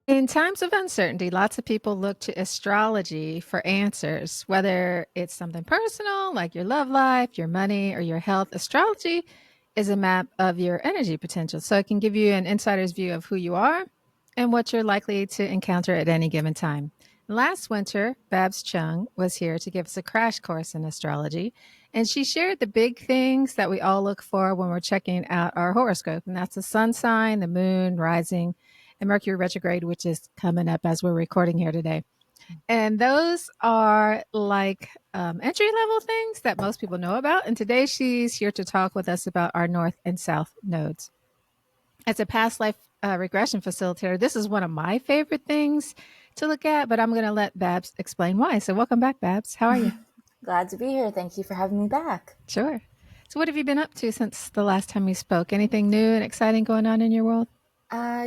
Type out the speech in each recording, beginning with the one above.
In times of uncertainty, lots of people look to astrology for answers, whether it's something personal like your love life, your money, or your health. Astrology is a map of your energy potential. So it can give you an insider's view of who you are and what you're likely to encounter at any given time. Last winter, Babs Cheung was here to give us a crash course in astrology, and she shared the big things that we all look for when we're checking out our horoscope, and that's the sun sign, the moon, rising, and Mercury retrograde, which is coming up as we're recording here today. And those are like entry level things that most people know about. And today she's here to talk with us about our north and south nodes. As a past life regression facilitator, this is one of my favorite things to look at, but I'm going to let Babs explain why. So, welcome back, Babs. How are you? Glad to be here. Thank you for having me back. Sure. So, what have you been up to since the last time we spoke? Anything new and exciting going on in your world?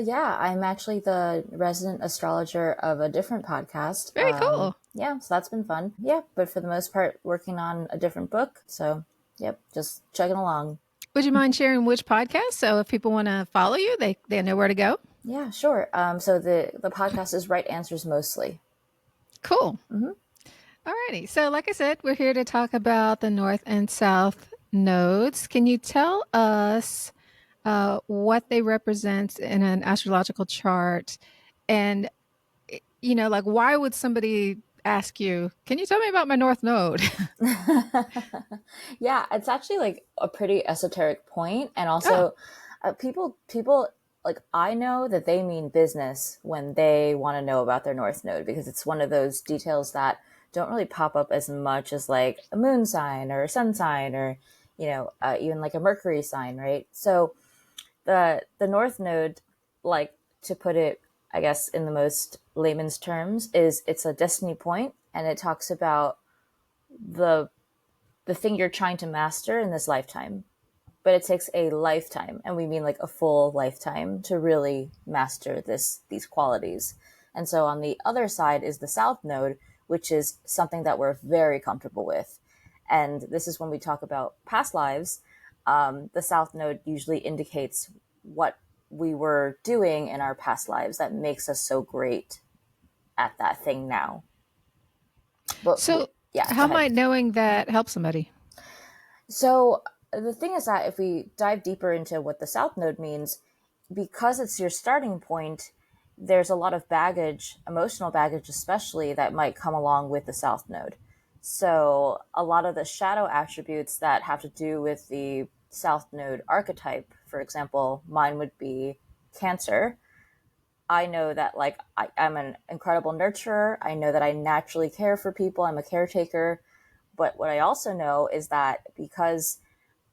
Yeah, I'm actually the resident astrologer of a different podcast. Very cool. Yeah, so that's been fun. Yeah, but for the most part, working on a different book. So, yep, just chugging along. Would you mind sharing which podcast? So if people want to follow you, they know where to go. Yeah, sure. So the podcast is Right Answers Mostly. Cool. hmm Alrighty. So like I said, we're here to talk about the north and south nodes. Can you tell us what they represent in an astrological chart? And like why would somebody ask you, can you tell me about my north node? Yeah, it's actually like a pretty esoteric point, and Oh, also people like I know that they mean business when they want to know about their north node because it's one of those details that don't really pop up as much as like a moon sign or a sun sign or even like a Mercury sign, right? So the north node, like to put it, I guess in the most layman's terms, is it's a destiny point, and it talks about the the thing you're trying to master in this lifetime. But it takes a lifetime, and we mean like a full lifetime, to really master these qualities. And so on the other side is the south node, which is something that we're very comfortable with. And this is when we talk about past lives. The south node usually indicates what we were doing in our past lives that makes us so great at that thing now. But so yeah, go how ahead. might knowing that help somebody? So the thing is that if we dive deeper into what the South Node means, because it's your starting point, there's a lot of baggage, emotional baggage especially, that might come along with the South Node. So a lot of the shadow attributes that have to do with the South Node archetype, for example, mine would be Cancer. I know that I'm an incredible nurturer. I know that I naturally care for people. I'm a caretaker. But what I also know is that because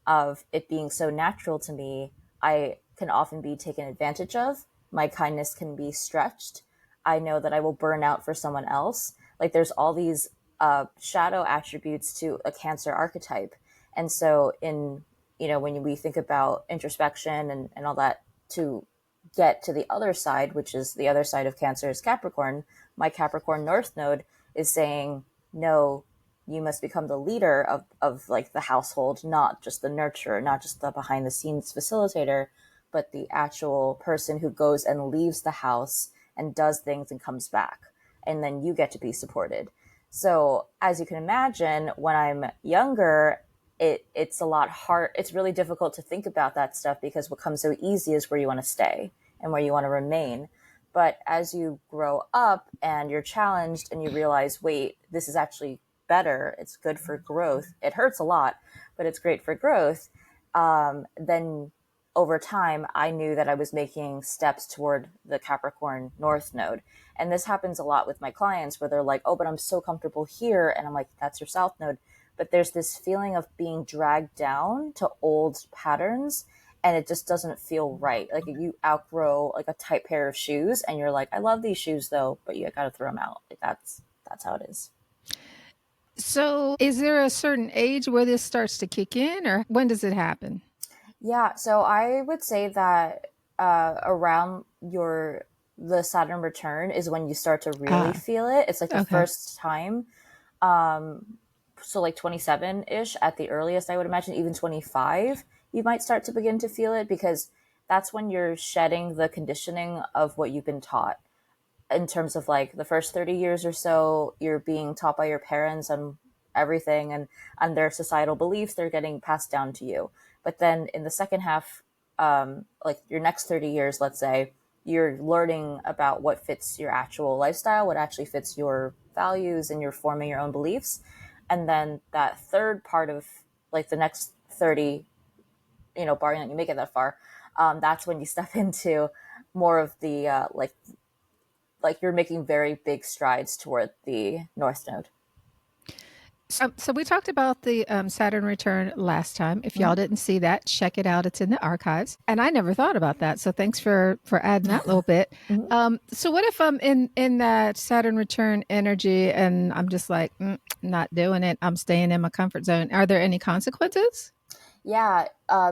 of it being so natural to me, I can often be taken advantage of. My kindness can be stretched. I know that I will burn out for someone else. Like there's all these shadow attributes to a Cancer archetype. And so when we think about introspection and all that, to get to the other side, which is the other side of Cancer is Capricorn, my Capricorn North Node is saying, no, you must become the leader of like the household, not just the nurturer, not just the behind the scenes facilitator, but the actual person who goes and leaves the house and does things and comes back. And then you get to be supported. So as you can imagine, when I'm younger, it's a lot hard. It's really difficult to think about that stuff because what comes so easy is where you want to stay and where you want to remain. But as you grow up and you're challenged and you realize, wait, this is actually better. It's good for growth. It hurts a lot, but it's great for growth. Then over time, I knew that I was making steps toward the Capricorn North Node. And this happens a lot with my clients where they're like, oh, but I'm so comfortable here. And I'm like, that's your South Node. But there's this feeling of being dragged down to old patterns, and it just doesn't feel right. Like you outgrow like a tight pair of shoes and you're like, I love these shoes though, but you got to throw them out. Like that's how it is. So, is there a certain age where this starts to kick in, or when does it happen? Yeah, so I would say that around the Saturn return is when you start to really Ah, feel it. It's like the okay. first time. So like 27-ish at the earliest, I would imagine, even 25, you might start to begin to feel it because that's when you're shedding the conditioning of what you've been taught. in terms of like the first 30 years or so, you're being taught by your parents and everything, and their societal beliefs, they're getting passed down to you. But then in the second half, like your next 30 years, let's say, you're learning about what fits your actual lifestyle, what actually fits your values, and you're forming your own beliefs. And then that third part of like the next 30, barring that you make it that far, that's when you step into more of the like you're making very big strides toward the North Node. So we talked about the Saturn return last time. If y'all Mm-hmm. didn't see that, check it out. It's in the archives. And I never thought about that. So thanks for adding that little bit. Mm-hmm. So what if I'm in that Saturn return energy and I'm just like not doing it? I'm staying in my comfort zone. Are there any consequences? Yeah,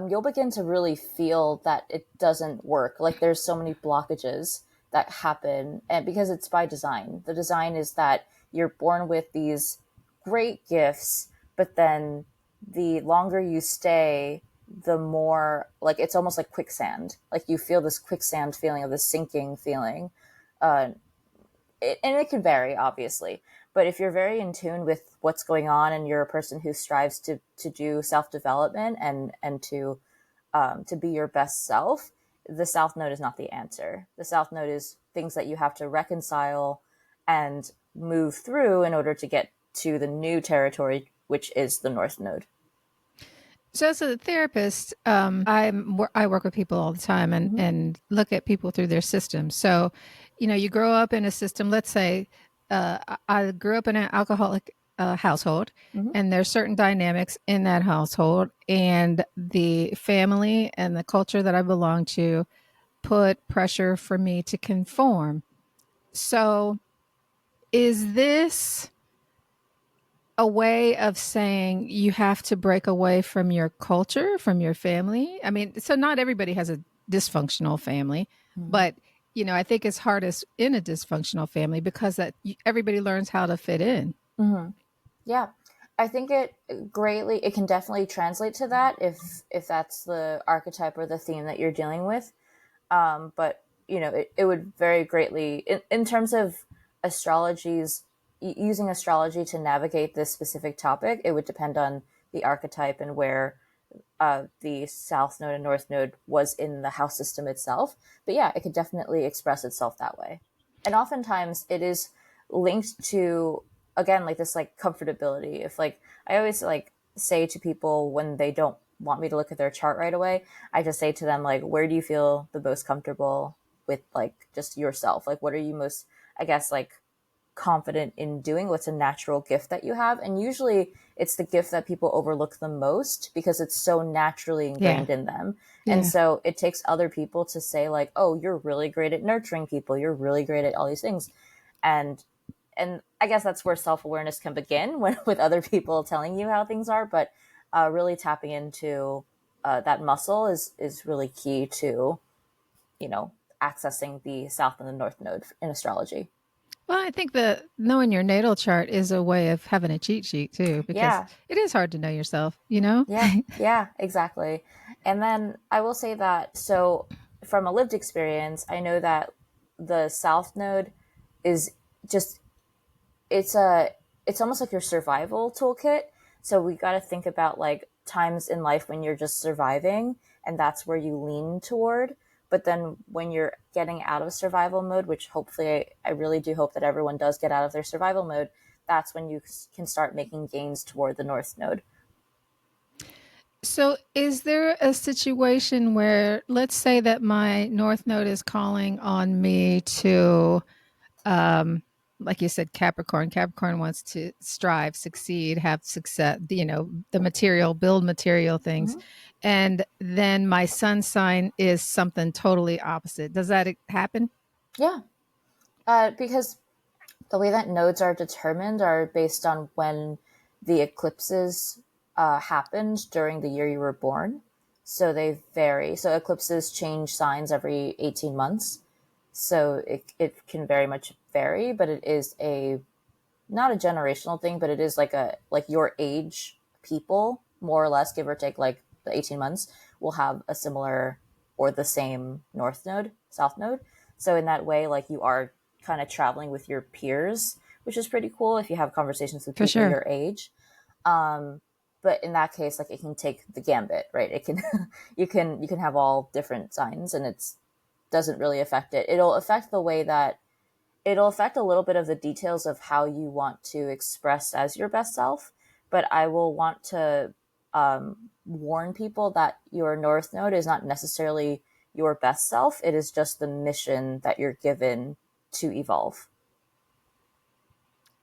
you'll begin to really feel that it doesn't work. Like there's so many blockages that happen, and because it's by design. The design is that you're born with these great gifts, but then the longer you stay, the more like it's almost like quicksand. Like you feel this quicksand feeling of this sinking feeling. Uh, and it can vary, obviously. But if you're very in tune with what's going on, and you're a person who strives to do self development and to be your best self, the South Node is not the answer. The South Node is things that you have to reconcile and move through in order to get to the new territory, which is the North Node. So as a therapist, I work with people all the time Mm-hmm. and look at people through their systems. So, you grow up in a system. Let's say I grew up in an alcoholic household, Mm-hmm. and there's certain dynamics in that household, and the family and the culture that I belong to put pressure for me to conform. So, is this a way of saying you have to break away from your culture, from your family? I mean, so not everybody has a dysfunctional family, but I think it's hardest in a dysfunctional family because everybody learns how to fit in. Mm-hmm. Yeah, I think it can definitely translate to that if that's the archetype or the theme that you're dealing with. But it would very greatly in terms of astrology's using astrology to navigate this specific topic. It would depend on the archetype and where the South Node and North Node was in the house system itself. But yeah, it could definitely express itself that way. And oftentimes it is linked to, again, like this like comfortability. If like I always like say to people when they don't want me to look at their chart right away, I just say to them like, where do you feel the most comfortable with like just yourself? Like what are you most, I guess, like confident in doing, what's a natural gift that you have. And usually it's the gift that people overlook the most because it's so naturally Yeah. ingrained in them. And Yeah. so it takes other people to say like, oh, you're really great at nurturing people, you're really great at all these things. And and I guess that's where self-awareness can begin when, with other people telling you how things are. But really tapping into that muscle is really key to accessing the south and the north node in astrology. Well, I think that knowing your natal chart is a way of having a cheat sheet too, because Yeah. it is hard to know yourself, you know? Yeah, yeah, exactly. And then I will say that, so from a lived experience, I know that the South Node is just it's a it's almost like your survival toolkit. So we got to think about like times in life when you're just surviving, and that's where you lean toward. But then when you're getting out of survival mode, which hopefully I really do hope that everyone does get out of their survival mode, that's when you can start making gains toward the North Node. So, is there a situation where, let's say that my North Node is calling on me to, um, like you said, Capricorn. Capricorn wants to strive, succeed, have success, the material, build material things. Mm-hmm. And then my sun sign is something totally opposite. Does that happen? Yeah, because the way that nodes are determined are based on when the eclipses happened during the year you were born. So they vary. So eclipses change signs every 18 months. So it can very much vary, but it is a not a generational thing, but it is like your age people, more or less, give or take like the 18 months, will have a similar or the same north node, south node. So in that way, like you are kind of traveling with your peers, which is pretty cool if you have conversations with For people sure. your age. Um, but in that case, like it can take the gambit, right? It can you can have all different signs, and it's doesn't really affect it. It'll affect a little bit of the details of how you want to express as your best self. But I will want to warn people that your North Node is not necessarily your best self. It is just the mission that you're given to evolve.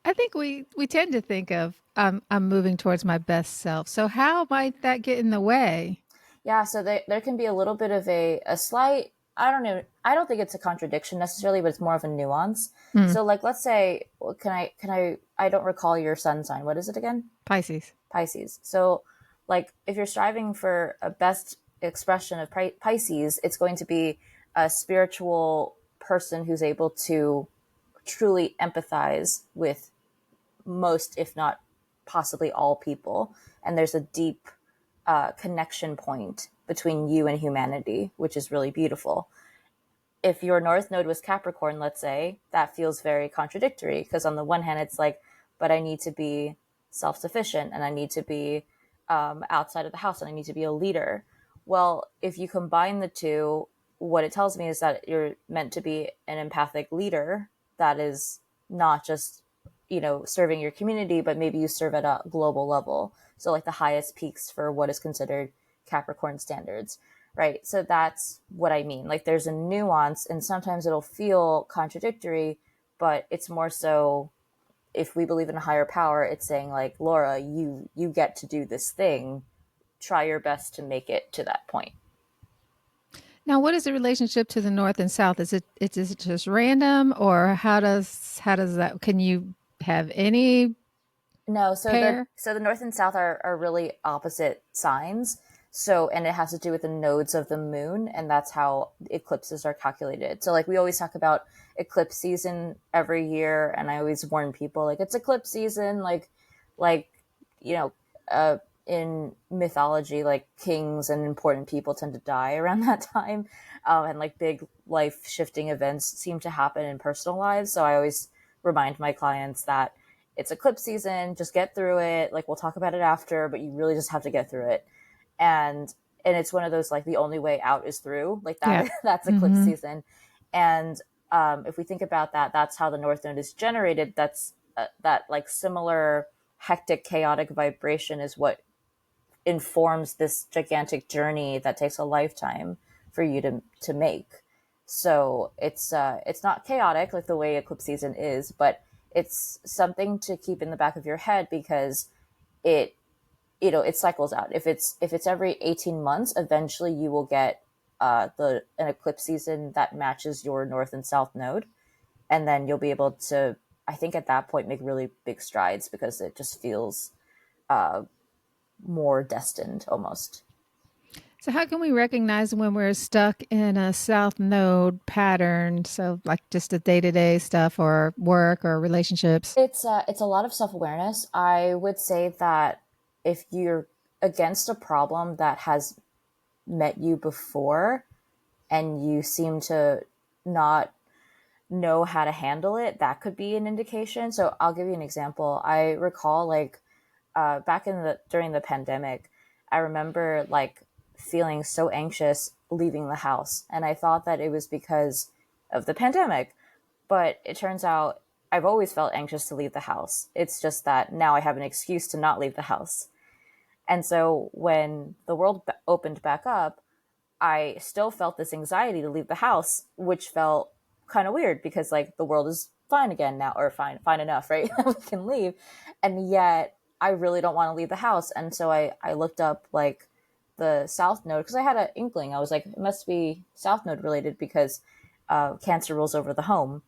I think we tend to think of I'm moving towards my best self. So how might that get in the way? Yeah, so there can be a little bit of a slight, I don't know, I don't think it's a contradiction necessarily, but it's more of a nuance. Hmm. So like let's say, well, I don't recall your sun sign. What is it again? Pisces. Pisces. So like if you're striving for a best expression of Pisces, it's going to be a spiritual person who's able to truly empathize with most, if not possibly all people. And there's a deep connection point between you and humanity, which is really beautiful. If your North Node was Capricorn, let's say, that feels very contradictory because on the one hand, it's like, but I need to be self sufficient and I need to be outside of the house and I need to be a leader. Well, if you combine the two, what it tells me is that you're meant to be an empathic leader that is not just, serving your community, but maybe you serve at a global level. So, like the highest peaks for what is considered Capricorn standards, right? So that's what I mean. Like there's a nuance, and sometimes it'll feel contradictory, but it's more so if we believe in a higher power, it's saying like, Laura, you get to do this thing. Try your best to make it to that point. Now, what is the relationship to the north and south? Is it just random, or how does that? Can you have any No, pair? so the north and south are really opposite signs. So and it has to do with the nodes of the moon, and that's how eclipses are calculated. So like we always talk about eclipse season every year, and I always warn people like it's eclipse season, like you know, uh, in mythology, like kings and important people tend to die around that time, and like big life shifting events seem to happen in personal lives. So I always remind my clients that it's eclipse season, just get through it. Like we'll talk about it after, but you really just have to get through it. And it's one of those like the only way out is through. Like Yeah. that that's eclipse Hmm. season. And if we think about that, that's how the North Node is generated. That's that like similar hectic, chaotic vibration is what informs this gigantic journey that takes a lifetime for you to make. So it's not chaotic like the way eclipse season is, but it's something to keep in the back of your head because it it cycles out. If it's every 18 months, eventually you will get the an eclipse season that matches your north and south node, and then you'll be able to, I think at that point, make really big strides because it just feels more destined almost. So, how can we recognize when we're stuck in a south node pattern? So, like just the day to day stuff, or work, or relationships. It's a lot of self awareness. I would say that if you're against a problem that has met you before and you seem to not know how to handle it, that could be an indication. So I'll give you an example. I recall like back in the during the pandemic, I remember like feeling so anxious leaving the house, and I thought that it was because of the pandemic. But it turns out I've always felt anxious to leave the house. It's just that now I have an excuse to not leave the house. And so when the world opened back up, I still felt this anxiety to leave the house, which felt kind of weird because like the world is fine again now, or fine enough, right? We can leave. And yet I really don't want to leave the house. And so I looked up like the South Node because I had an inkling. I was like, it must be South Node related because Cancer rules over the home.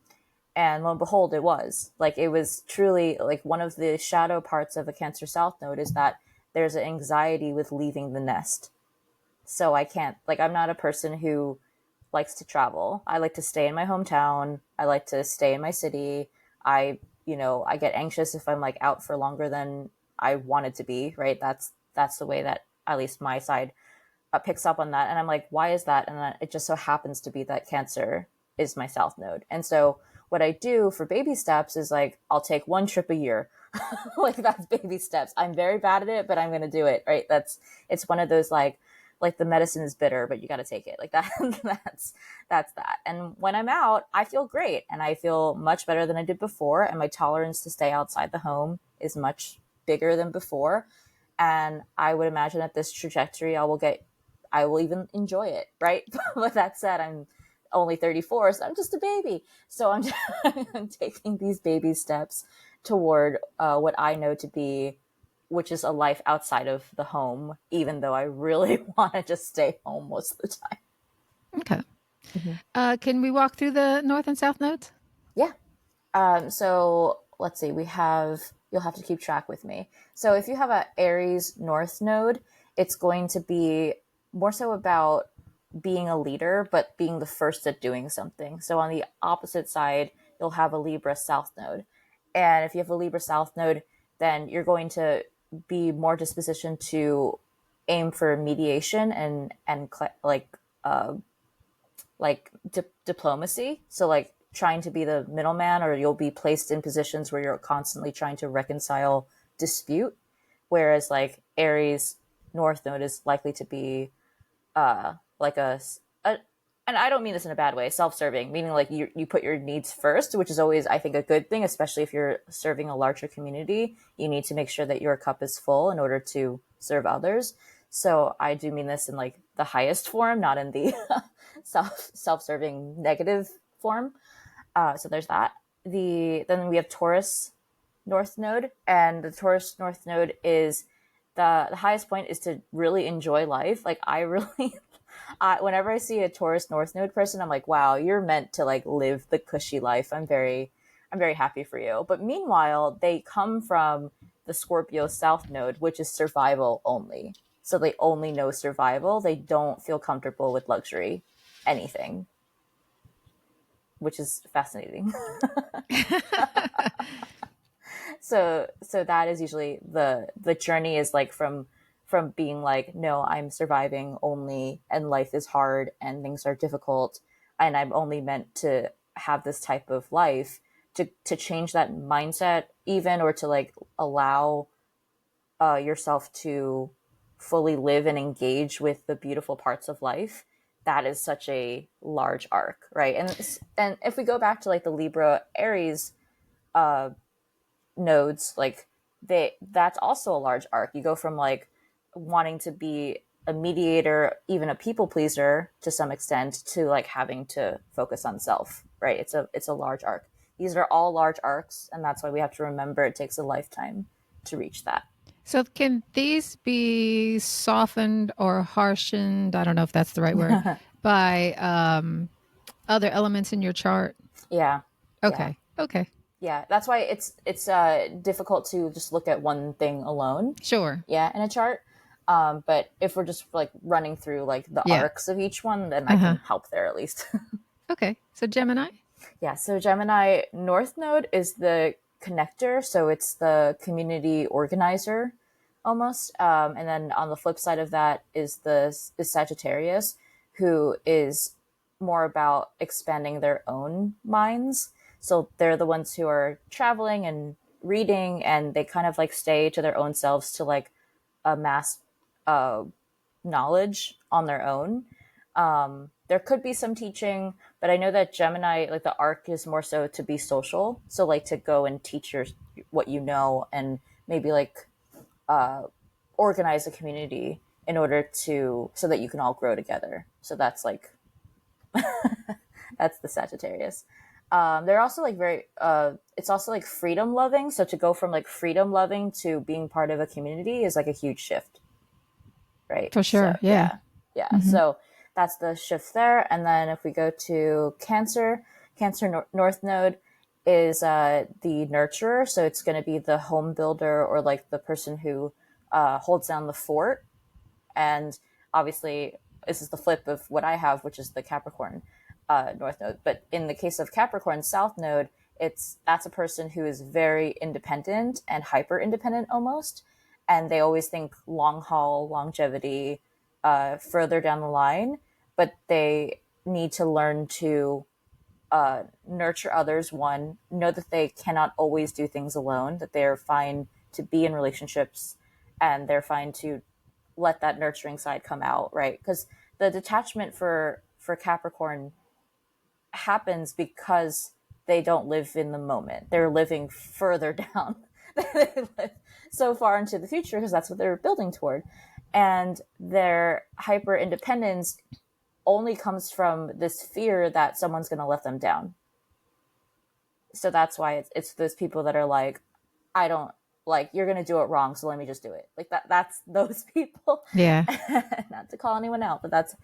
And lo and behold, it was like it was truly like one of the shadow parts of a Cancer South Node is that there's an anxiety with leaving the nest. So I can't, like, I'm not a person who likes to travel. I like to stay in my hometown. I like to stay in my city. I get anxious if I'm like out for longer than I wanted to be, right? That's the way that at least my side picks up on that. And I'm like, why is that? And then it just so happens to be that Cancer is my South Node. And so what I do for baby steps is like, I'll take one trip a year. Like that's baby steps. I'm very bad at it, but I'm going to do it. Right. It's one of those like the medicine is bitter, but you got to take it like that. That's that. And when I'm out, I feel great and I feel much better than I did before. And my tolerance to stay outside the home is much bigger than before. And I would imagine that this trajectory, I will even enjoy it. Right. But that said, I'm only 34, so I'm just a baby. So I'm taking these baby steps toward what I know to be, which is a life outside of the home, even though I really want to just stay home most of the time. Okay. Mm-hmm. Can we walk through the north and south nodes? Yeah. So let's see, you'll have to keep track with me. So if you have a Aries North node, it's going to be more so about being a leader, but being the first at doing something. So on the opposite side, you'll have a Libra South node. And if you have a Libra South node, then you're going to be more disposition to aim for mediation and diplomacy. So like trying to be the middleman, or you'll be placed in positions where you're constantly trying to reconcile dispute. Whereas like Aries North node is likely to be like a and I don't mean this in a bad way, self-serving, meaning like you put your needs first, which is always, I think, a good thing, especially if you're serving a larger community. You need to make sure that your cup is full in order to serve others. So I do mean this in like the highest form, not in the self-serving negative form. So there's that. Then we have Taurus North Node, and the Taurus North Node is the highest point is to really enjoy life. Like I really, whenever I see a Taurus North Node person, I'm like, wow, you're meant to like live the cushy life. I'm very happy for you. But meanwhile, they come from the Scorpio South Node, which is survival only. So they only know survival. They don't feel comfortable with luxury, anything, which is fascinating. So that is usually the journey is like from being like, no, I'm surviving only and life is hard and things are difficult and I'm only meant to have this type of life, to change that mindset even, or to like allow yourself to fully live and engage with the beautiful parts of life. That is such a large arc, right? And if we go back to like the Libra Aries nodes, like that's also a large arc. You go from like wanting to be a mediator, even a people pleaser to some extent, to like having to focus on self, right? It's a large arc. These are all large arcs, and that's why we have to remember it takes a lifetime to reach that. So, can these be softened or harshened? I don't know if that's the right word, by other elements in your chart? Yeah. Yeah. Okay. Okay. Yeah, that's why it's difficult to just look at one thing alone. Sure. Yeah, in a chart. But if we're just like running through like the Yeah. arcs of each one, then I Uh-huh. can help there at least. Okay. So, Gemini? Yeah, so Gemini North Node is the connector, so it's the community organizer almost. And then on the flip side of that is Sagittarius, who is more about expanding their own minds. So they're the ones who are traveling and reading, and they kind of like stay to their own selves to like amass knowledge on their own. There could be some teaching, but I know that Gemini, like the arc is more so to be social. So like to go and teach what you know, and maybe like organize a community in order to, so that you can all grow together. So that's like, that's the Sagittarius. They're also like it's also like freedom loving. So to go from like freedom loving to being part of a community is like a huge shift. Right. For So sure. Yeah. yeah. Yeah. Mm-hmm. So that's the shift there. And then if we go to Cancer North Node is the nurturer. So it's going to be the home builder, or like the person who holds down the fort. And obviously, this is the flip of what I have, which is the Capricorn North Node. But in the case of Capricorn South Node, that's a person who is very independent and hyper independent almost, and they always think long haul, longevity, further down the line. But they need to learn to nurture others, one, know that they cannot always do things alone, that they're fine to be in relationships, and they're fine to let that nurturing side come out, right? Because the detachment for Capricorn happens because they don't live in the moment. They're living further down. They live so far into the future because that's what they're building toward. And their hyper independence only comes from this fear that someone's going to let them down. So that's why it's those people that are like, I don't like, you're going to do it wrong, so let me just do it. Like that's those people. Yeah. Not to call anyone out, but that's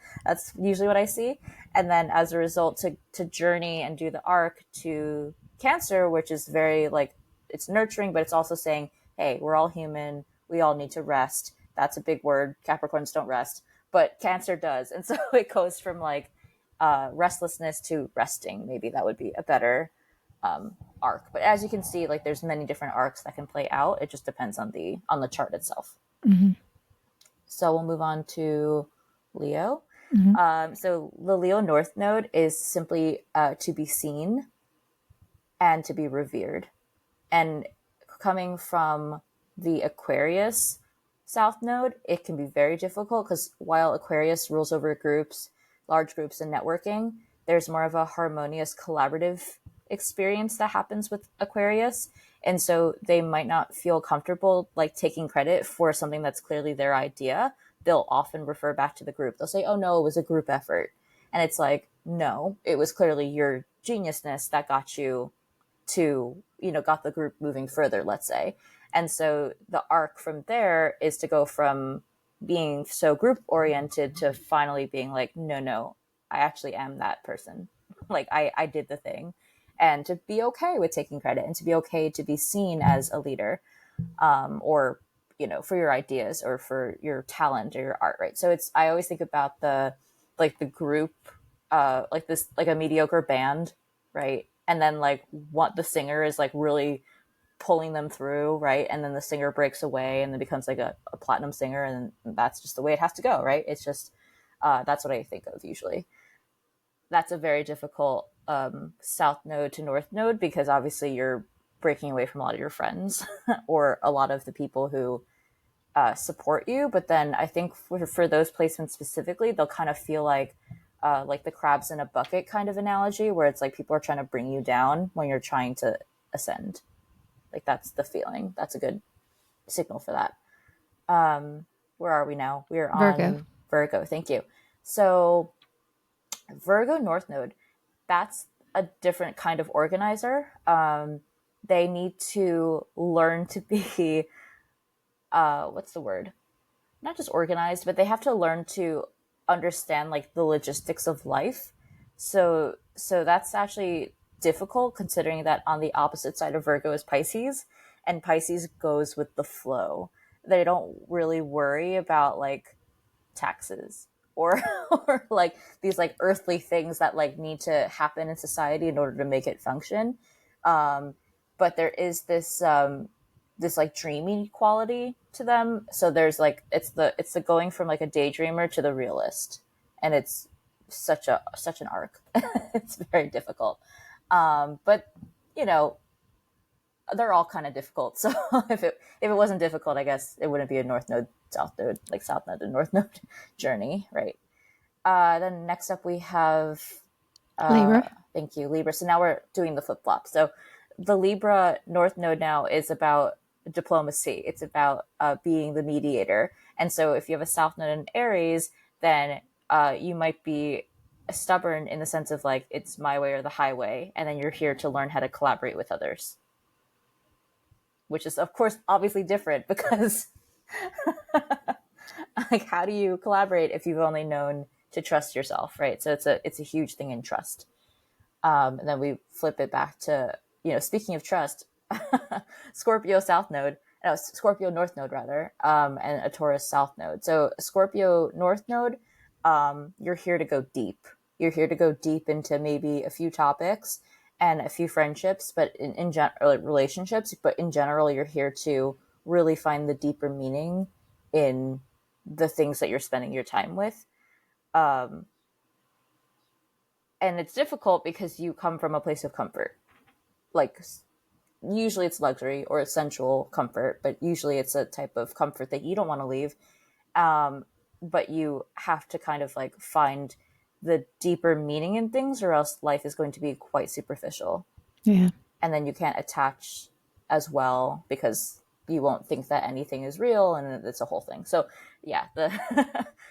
usually what I see. And then as a result, to journey and do the arc to Cancer, which is very like, it's nurturing, but it's also saying, hey, we're all human, we all need to rest. That's a big word. Capricorns don't rest, but Cancer does. And so it goes from like restlessness to resting. Maybe that would be a better arc. But as you can see, like there's many different arcs that can play out. It just depends on the chart itself. Hmm. So we'll move on to Leo. Hmm. So the Leo North Node is simply to be seen and to be revered. And coming from the Aquarius South Node, it can be very difficult because while Aquarius rules over groups, large groups, and networking, there's more of a harmonious collaborative experience that happens with Aquarius. And so they might not feel comfortable like taking credit for something that's clearly their idea. They'll often refer back to the group. They'll say, oh no, it was a group effort. And it's like, no, it was clearly your geniusness that got you to, got the group moving further, let's say. And so the arc from there is to go from being so group oriented to finally being like, no, I actually am that person. Like I did the thing. And to be okay with taking credit and to be okay to be seen as a leader, or, for your ideas or for your talent or your art, right? So I always think about the group, like this, like a mediocre band, right? And then like what the singer is like really pulling them through, right? And then the singer breaks away and then becomes like a platinum singer, and that's just the way it has to go, right? It's just that's what I think of usually. That's a very difficult south node to north node because obviously you're breaking away from a lot of your friends or a lot of the people who support you. But then I think for those placements specifically, they'll kind of feel like the crabs in a bucket kind of analogy, where it's like people are trying to bring you down when you're trying to ascend. Like that's the feeling. That's a good signal for that. Where are we now? We're Virgo. on Virgo. Thank you. So Virgo North Node, that's a different kind of organizer. They need to learn to be, what's the word? Not just organized, but they have to learn to understand like the logistics of life. So that's actually difficult considering that on the opposite side of Virgo is Pisces, and Pisces goes with the flow. They don't really worry about like taxes or or like these like earthly things that like need to happen in society in order to make it function. But there is this like dreamy quality to them. So there's like it's the going from like a daydreamer to the realist, and it's such an arc. It's very difficult. But you know they're all kind of difficult. So if it wasn't difficult, I guess it wouldn't be a north node south node, like south node to north node journey, right? Then next up we have Libra. thank you, Libra. So now we're doing the flip flop. So the Libra North Node now is about diplomacy. It's about being the mediator. And so if you have a South Node in Aries, then you might be stubborn in the sense of like, it's my way or the highway. And then you're here to learn how to collaborate with others, which is, of course, obviously different because like, how do you collaborate if you've only known to trust yourself, right? So it's a huge thing in trust. And then we flip it back to, speaking of trust, Scorpio South Node, no, Scorpio North Node rather, and a Taurus South Node. So Scorpio North Node, you're here to go deep. You're here to go deep into maybe a few topics and a few friendships, but in general, relationships. But in general, you're here to really find the deeper meaning in the things that you're spending your time with. and it's difficult because you come from a place of comfort. Like, usually it's luxury or sensual comfort, but usually it's a type of comfort that you don't want to leave. But you have to kind of like find the deeper meaning in things, or else life is going to be quite superficial. Yeah. And then you can't attach as well because you won't think that anything is real, and it's a whole thing. So yeah, the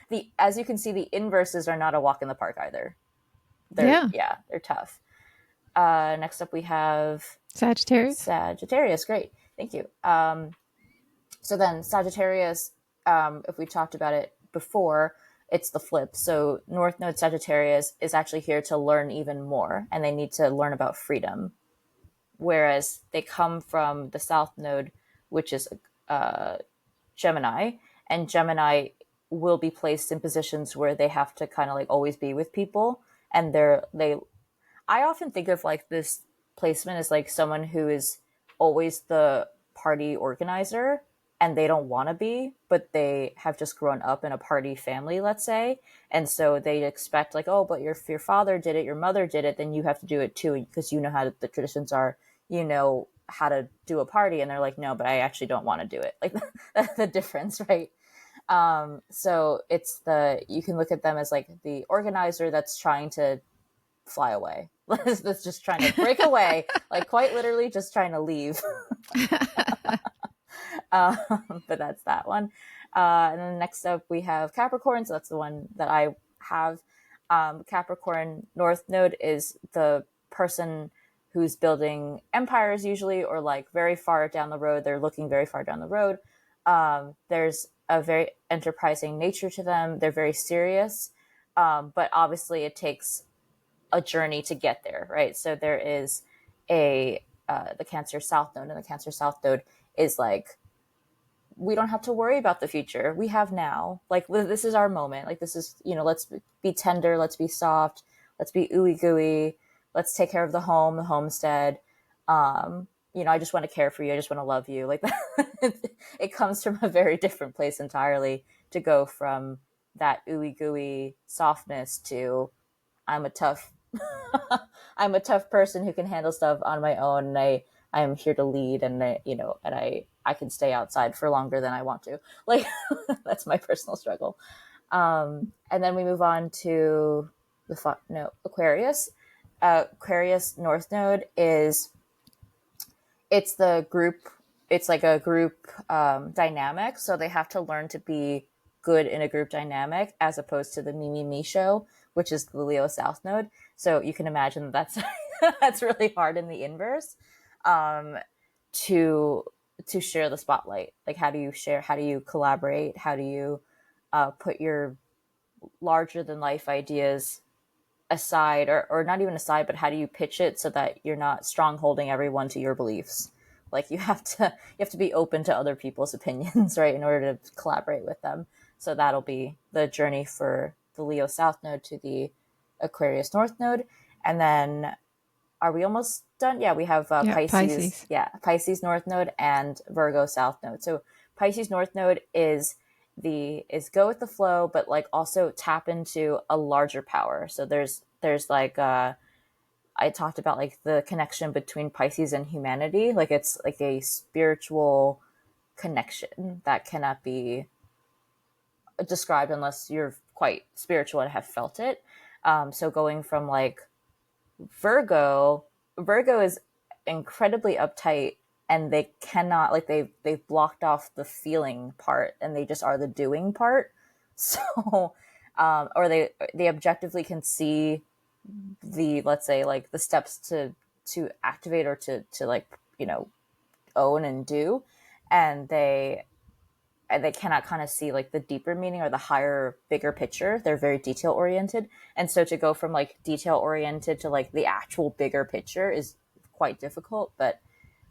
the as you can see, the inverses are not a walk in the park either. Yeah. They're tough. Next up we have Sagittarius. Sagittarius. Great, thank you. So then Sagittarius, if we talked about it before, it's the flip. So North Node Sagittarius is actually here to learn even more, and they need to learn about freedom. Whereas they come from the South Node, which is Gemini, and Gemini will be placed in positions where they have to kind of like always be with people, and they. I often think of like this placement as like someone who is always the party organizer, and they don't want to be, but they have just grown up in a party family, let's say. And so they expect like, oh, but your father did it, your mother did it, then you have to do it too, because you know how the traditions are, you know how to do a party. And they're like, no, but I actually don't want to do it. Like that's the difference, right? So you can look at them as like the organizer that's trying to fly away. That's just trying to break away, like quite literally just trying to leave. But that's that one. And then next up we have Capricorn. So that's the one that I have. Capricorn North Node is the person who's building empires usually, or like very far down the road. They're looking very far down the road. There's a very enterprising nature to them. They're very serious. But obviously it takes a journey to get there, right? So there is the Cancer South Node, and the Cancer South Node is like, we don't have to worry about the future. We have now. Like, this is our moment. Like, this is, let's be tender. Let's be soft. Let's be ooey gooey. Let's take care of the home, the homestead. I just want to care for you. I just want to love you. Like, it comes from a very different place entirely to go from that ooey gooey softness to I'm a tough I'm a tough person who can handle stuff on my own, and I am here to lead, and I can stay outside for longer than I want to. Like that's my personal struggle. And then we move on to Aquarius. Aquarius North Node it's the group. It's like a group dynamic, so they have to learn to be good in a group dynamic as opposed to the me show, which is the Leo South Node. So you can imagine that's that's really hard in the inverse to share the spotlight. Like, how do you share? How do you collaborate? How do you put your larger than life ideas aside, or not even aside, but how do you pitch it so that you're not strongholding everyone to your beliefs? Like you have to be open to other people's opinions, right, in order to collaborate with them. So that'll be the journey for the Leo South Node to the Aquarius North Node. And then are we almost done? Yeah, we have Yeah, Pisces. Pisces. Yeah, Pisces North Node and Virgo South Node. So Pisces North Node is go with the flow, but like also tap into a larger power. So there's like I talked about like the connection between Pisces and humanity. Like it's like a spiritual connection that cannot be described unless you're quite spiritual and have felt it. So going from like Virgo is incredibly uptight, and they cannot like they've blocked off the feeling part, and they just are the doing part. So or they objectively can see the, let's say, like the steps to activate or to like own and do, and they cannot kind of see like the deeper meaning or the higher, bigger picture. They're very detail oriented. And so to go from like detail oriented to like the actual bigger picture is quite difficult. But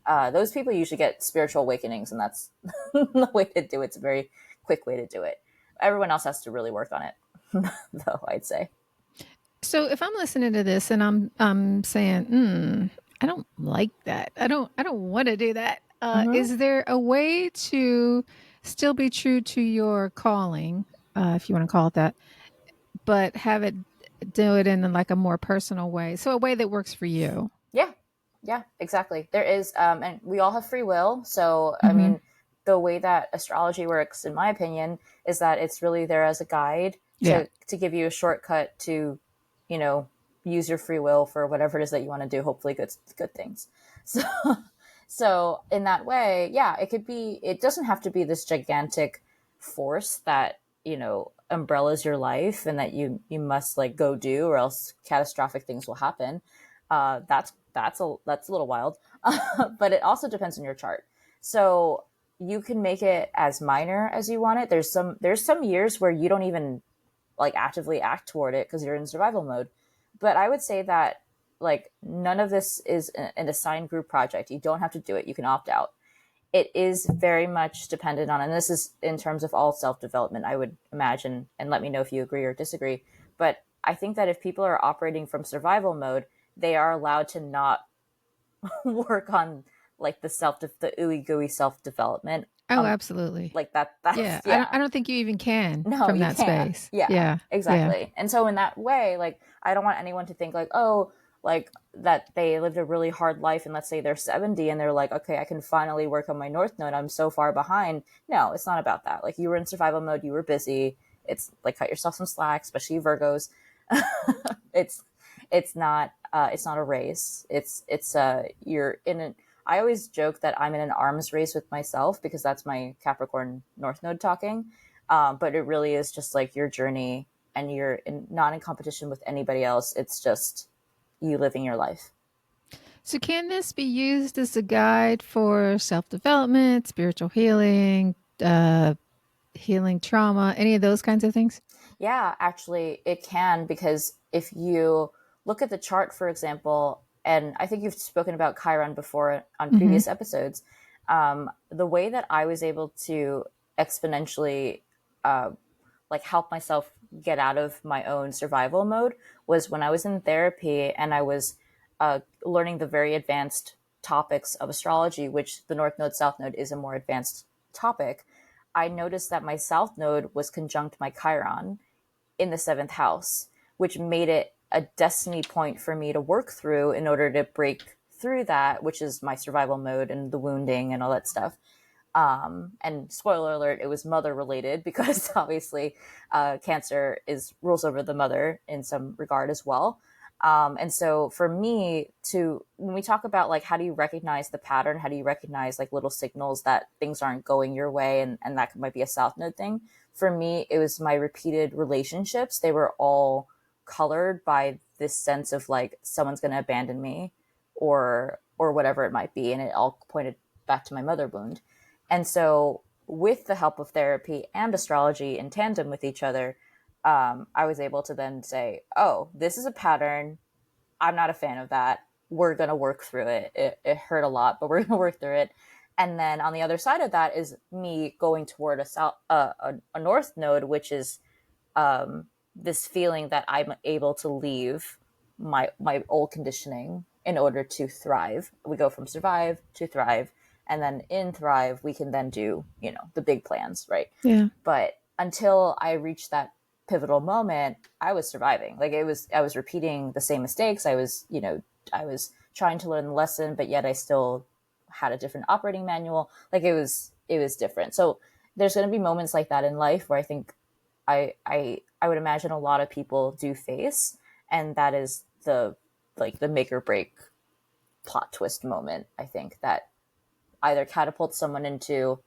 those people usually get spiritual awakenings, and that's the way to do it. It's a very quick way to do it. Everyone else has to really work on it, though, I'd say. So if I'm listening to this and I'm saying, I don't like that. I don't want to do that. Mm-hmm. Is there a way to still be true to your calling, if you want to call it that, but have it? do it in like a more personal way. So a way that works for you. Yeah, yeah, exactly. There is, and we all have free will. So, I Hmm. mean, the way that astrology works, in my opinion, is that it's really there as a guide Yeah. to give you a shortcut to, you know, use your free will for whatever it is that you want to do. Hopefully, good things. So, so in that way, yeah, it could be. It doesn't have to be this gigantic force that umbrellas your life and that you must like go do, or else catastrophic things will happen. That's a little wild, but it also depends on your chart. So you can make it as minor as you want it. There's some years where you don't even like actively act toward it because you're in survival mode. But I would say that like none of this is an assigned group project. You don't have to do it. You can opt out. It is very much dependent on, and this is in terms of all self development, I would imagine, and let me know if you agree or disagree. But I think that if people are operating from survival mode, they are allowed to not work on like the ooey gooey self development. Oh, absolutely. Like that. Yeah. That's I don't I yeah. don't think you even can No, from you that can't. space. Yeah, Yeah. Yeah. exactly. And so in that way, like I don't want anyone to think like, oh, like that they lived a really hard life and let's say they're 70 and they're like, okay, I can finally work on my north node. I'm so far behind. No, it's not about that. Like you were in survival mode, you were busy. It's like cut yourself some slack, especially Virgos. it's it's not a race. It's you're in an I always joke that I'm in an arms race with myself because that's my Capricorn North Node talking. But it really is just like your journey, and not in competition with anybody else. It's just you living your life. So can this be used as a guide for self-development, spiritual healing, healing trauma, any of those kinds of things? Yeah, actually, it can, because if you look at the chart, for example, and I think you've spoken about Chiron before on Hmm. previous episodes, the way that I was able to exponentially like help myself get out of my own survival mode was when I was in therapy and I was learning the very advanced topics of astrology, which the North Node, South Node is a more advanced topic. I noticed that my South Node was conjunct my Chiron in the seventh house, which made it a destiny point for me to work through in order to break through that, which is my survival mode and the wounding and all that stuff. And spoiler alert, it was mother related because obviously cancer is rules over the mother in some regard as well. And so for me, to when we talk about like how do you recognize the pattern, how do you recognize like little signals that things aren't going your way, and that might be a south node thing. For me, it was my repeated relationships. They were all colored by this sense of like someone's going to abandon me, or whatever it might be, and it all pointed back to my mother wound. And so, with the help of therapy and astrology in tandem with each other, I was able to then say, oh, this is a pattern. I'm not a fan of that. We're going to work through it. It hurt a lot, but we're going to work through it. And then on the other side of that is me going toward a north node, which is this feeling that I'm able to leave my old conditioning in order to thrive. We go from survive to thrive, and then in thrive we can then do the big plans, right? Yeah. But until I reached that pivotal moment, I was surviving. Like I was repeating the same mistakes. I was trying to learn the lesson, but yet I still had a different operating manual. Like it was different. So there's going to be moments like that in life where I think I would imagine a lot of people do face, and that is the make or break plot twist moment. I think that either catapults someone into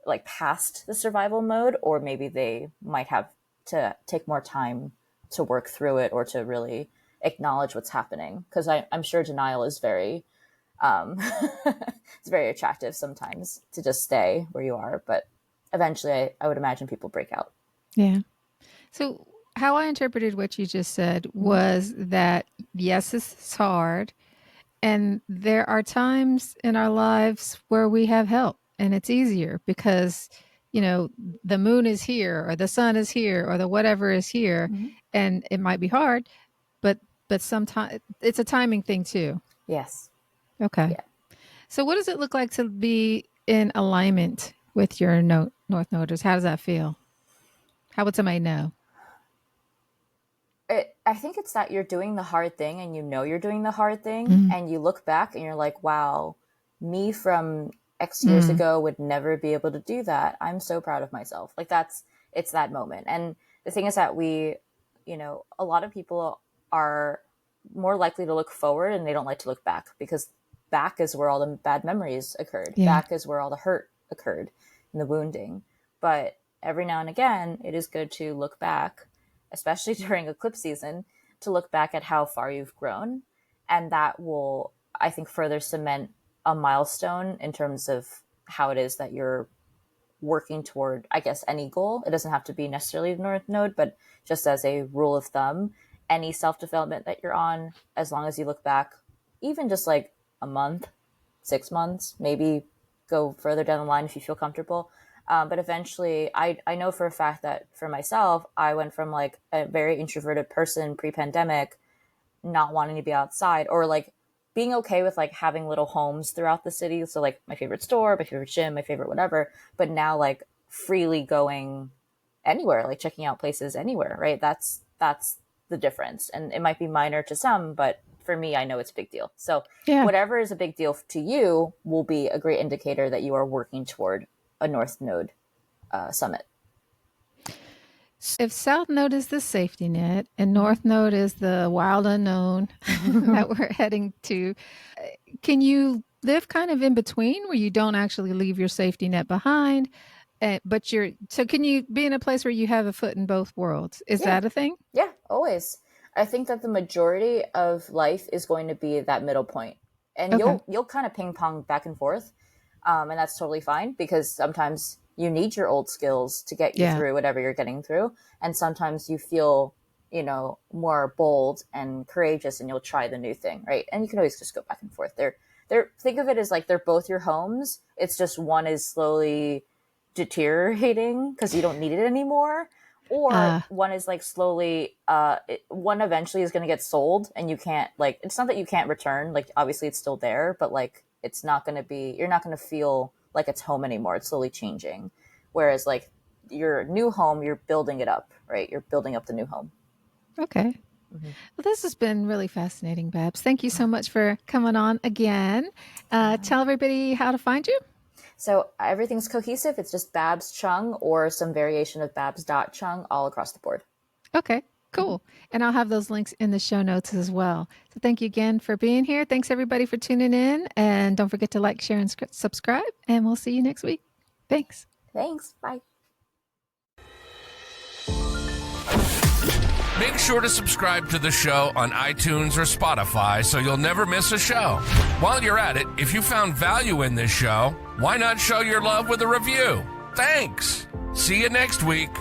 like past the survival mode, or maybe they might have to take more time to work through it or to really acknowledge what's happening. Because I'm sure denial is very it's very attractive sometimes to just stay where you are, but eventually I would imagine people break out. Yeah. So how I interpreted what you just said Mm-hmm. was that yes, this is hard. And there are times in our lives where we have help and it's easier because, you know, the moon is here or the sun is here or the whatever is here. Mm-hmm. And it might be hard, but sometimes it's a timing thing too. Yes. Okay. Yeah. So what does it look like to be in alignment with your North Noders? How does that feel? How would somebody know? I think it's that you're doing the hard thing and you know you're doing the hard thing, Mm. and you look back and you're like, wow, me from X years Mm. ago would never be able to do that. I'm so proud of myself. Like it's that moment. And the thing is that a lot of people are more likely to look forward and they don't like to look back, because back is where all the bad memories occurred. Yeah. Back is where all the hurt occurred and the wounding. But every now and again, it is good to look back, especially during eclipse season, to look back at how far you've grown. And that will, I think, further cement a milestone in terms of how it is that you're working toward, I guess, any goal. It doesn't have to be necessarily the North Node, but just as a rule of thumb, any self development that you're on, as long as you look back, even just like a month, 6 months, maybe go further down the line if you feel comfortable. But eventually, I know for a fact that for myself, I went from like a very introverted person pre-pandemic, not wanting to be outside, or like being okay with like having little homes throughout the city. So like my favorite store, my favorite gym, my favorite whatever, but now like freely going anywhere, like checking out places anywhere, right? That's the difference. And it might be minor to some, but for me, I know it's a big deal. So Yeah. whatever is a big deal to you will be a great indicator that you are working toward a North Node summit. If South Node is the safety net and North Node is the wild unknown that we're heading to, can you live kind of in between where you don't actually leave your safety net behind? But can you be in a place where you have a foot in both worlds? Is Yeah. that a thing? Yeah, always. I think that the majority of life is going to be that middle point, and Okay. you'll kind of ping pong back and forth, and that's totally fine, because sometimes you need your old skills to get you Yeah. through whatever you're getting through, and sometimes you feel more bold and courageous, and you'll try the new thing, right? And you can always just go back and forth. They're think of it as like they're both your homes. It's just one is slowly deteriorating because you don't need it anymore, or one is like slowly one eventually is going to get sold, and you can't, like, it's not that you can't return, like obviously it's still there, but like it's not going to be, you're not going to feel like it's home anymore. It's slowly changing, whereas like your new home, you're building it up, right? You're building up the new home. Okay. Mm-hmm. Well, this has been really fascinating, Babs. Thank you so much for coming on again. Tell everybody how to find you. So everything's cohesive. It's just Babs Cheung or some variation of Babs.Cheung all across the board. Okay, cool. And I'll have those links in the show notes as well. So thank you again for being here. Thanks everybody for tuning in. And don't forget to like, share, and subscribe. And we'll see you next week. Thanks. Thanks. Bye. Make sure to subscribe to the show on iTunes or Spotify so you'll never miss a show. While you're at it, if you found value in this show, why not show your love with a review? Thanks. See you next week.